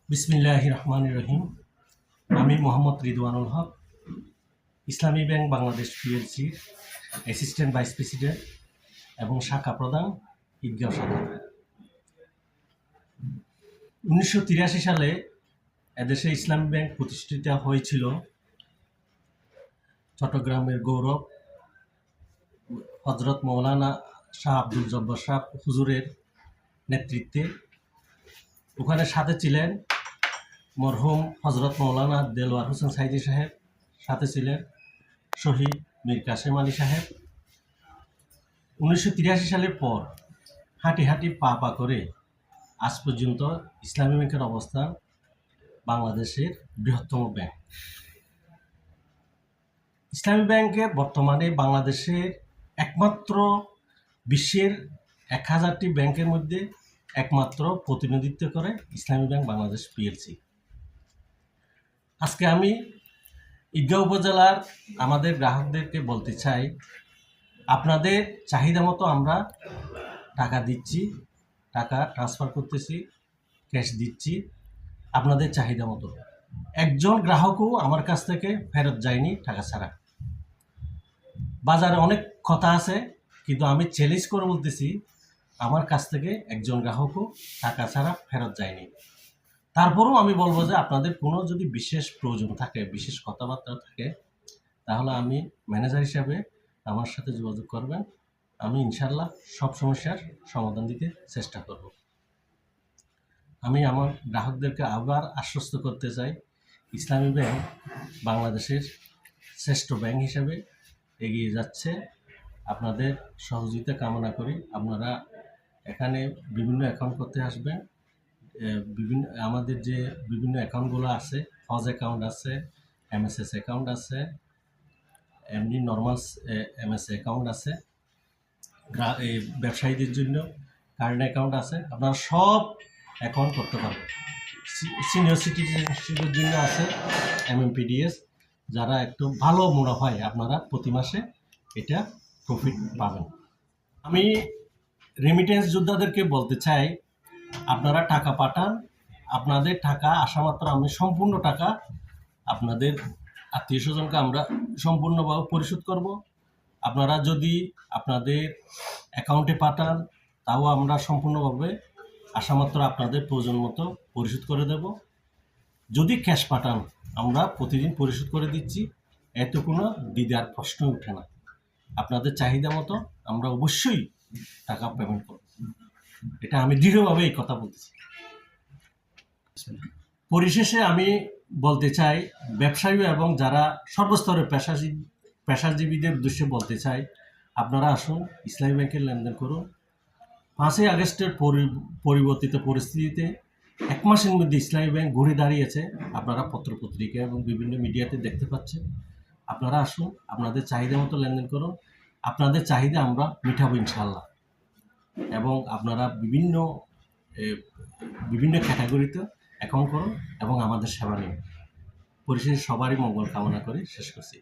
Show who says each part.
Speaker 1: বিসমিল্লাহির রহমানির রহিম। আমি মোহাম্মদ রিদওয়ানুল হক, ইসলামী ব্যাংক বাংলাদেশ পিএলসির অ্যাসিস্ট্যান্ট ভাইস প্রেসিডেন্ট এবং শাখা প্রধান, ঈদগাঁও শাখা। 1983 সালে এদেশে ইসলামী ব্যাংক প্রতিষ্ঠিত হয়েছিল চট্টগ্রামের গৌরব হজরত মৌলানা শাহ আব্দুল জব্বার শাহ হুজুরের নেতৃত্বে। ওখানে সাথে ছিলেন মরহুম হজরত মৌলানা দেলোয়ার হোসেন সাইদি সাহেব, সাথে ছিলেন শহীদ মীর কাসেম আলী সাহেব। 1983 সালের পর হাঁটি হাঁটি পা পা করে আজ পর্যন্ত ইসলামী ব্যাংকের অবস্থান বাংলাদেশের বৃহত্তম ব্যাংক। ইসলামী ব্যাংকে বর্তমানে বাংলাদেশের একমাত্র বিশ্বের 1000টি ব্যাংকের মধ্যে একমাত্র প্রতিনিধিত্ব করে ইসলামী ব্যাংক বাংলাদেশ পিএলসি। আজকে আমি ঈদগাঁও উপজেলার আমাদের গ্রাহকদেরকে বলতে চাই, আপনাদের চাহিদা মতো আমরা টাকা দিচ্ছি, টাকা ট্রান্সফার করতেছি, ক্যাশ দিচ্ছি আপনাদের চাহিদা মতো। একজন গ্রাহকও আমার কাছ থেকে ফেরত যায়নি টাকা ছাড়া। বাজারে অনেক কথা আছে, কিন্তু আমি চ্যালেঞ্জ করে বলতেছি, আমার কাছ থেকে একজন গ্রাহকও টাকা ছাড়া ফেরত যায়নি। তারপরেও আমি বলবো যে আপনাদের কোনো যদি বিশেষ প্রয়োজন থাকে, বিশেষ কথাবার্তা থাকে, তাহলে আমি ম্যানেজার হিসাবে আমার সাথে যোগাযোগ করবেন। আমি ইনশাল্লাহ সব সমস্যার সমাধান দিতে চেষ্টা করব। আমি আমার গ্রাহকদেরকে আবার আশ্বস্ত করতে চাই, ইসলামী ব্যাংক বাংলাদেশের শ্রেষ্ঠ ব্যাংক হিসাবে এগিয়ে যাচ্ছে। আপনাদের সহযোগিতা কামনা করি। আপনারা এখানে বিভিন্ন অ্যাকাউন্ট করতে আসবেন। আমাদের যে বিভিন্ন অ্যাকাউন্টগুলো আছে, হজ অ্যাকাউন্ট আছে, এমএসএস অ্যাকাউন্ট আছে, এমনি নর্মাল এমএস অ্যাকাউন্ট আছে, ব্যবসায়ীদের জন্য কারেন্ট অ্যাকাউন্ট আছে। আপনারা সব অ্যাকাউন্ট করতে পারবেন। সিনিয়র সিটিজেনশিপের জন্য আছে এমএমপিডিএস। যারা একটু ভালো মুনাফায় আপনারা প্রতি মাসে এটা প্রফিট পাবেন। আমি রেমিটেন্স যোদ্ধাদেরকে বলতে চাই, আপনারা টাকা পাঠান। আপনাদের টাকা আসা মাত্র আমি সম্পূর্ণ টাকা আপনাদের আত্মীয় স্বজনকে আমরা সম্পূর্ণভাবে পরিশোধ করব। আপনারা যদি আপনাদের অ্যাকাউন্টে পাঠান, তাও আমরা সম্পূর্ণভাবে আসা মাত্র আপনাদের প্রয়োজন মতো পরিশোধ করে দেব। যদি ক্যাশ পাঠান, আমরা প্রতিদিন পরিশোধ করে দিচ্ছি। এত কোনো দ্বিধার প্রশ্ন ওঠে না। আপনাদের চাহিদা মতো আমরা অবশ্যই টাকা পেমেন্ট করব। এটা আমি দৃঢ়ভাবে এই কথা বলতেছি। পরিশেষে আমি বলতে চাই, ব্যবসায়ী এবং যারা সর্বস্তরের পেশাজীবীদের উদ্দেশ্যে বলতে চাই, আপনারা আসুন ইসলামী ব্যাংকের লেনদেন করুন। 5ই আগস্টের পরিবর্তিত পরিস্থিতিতে 1 মাসের মধ্যে ইসলামী ব্যাংক ঘুরে দাঁড়িয়েছে। আপনারা পত্রপত্রিকা এবং বিভিন্ন মিডিয়াতে দেখতে পাচ্ছেন। আপনারা আসুন, আপনাদের চাহিদা মতো লেনদেন করুন। আপনাদের চাহিদা আমরা মিটাবো ইনশাআল্লাহ। এবং আপনারা বিভিন্ন ক্যাটাগরিতে অ্যাকাউন্ট করুন এবং আমাদের সেবা নিন। পরিশেষে সবারই মঙ্গল কামনা করে শেষ করছি।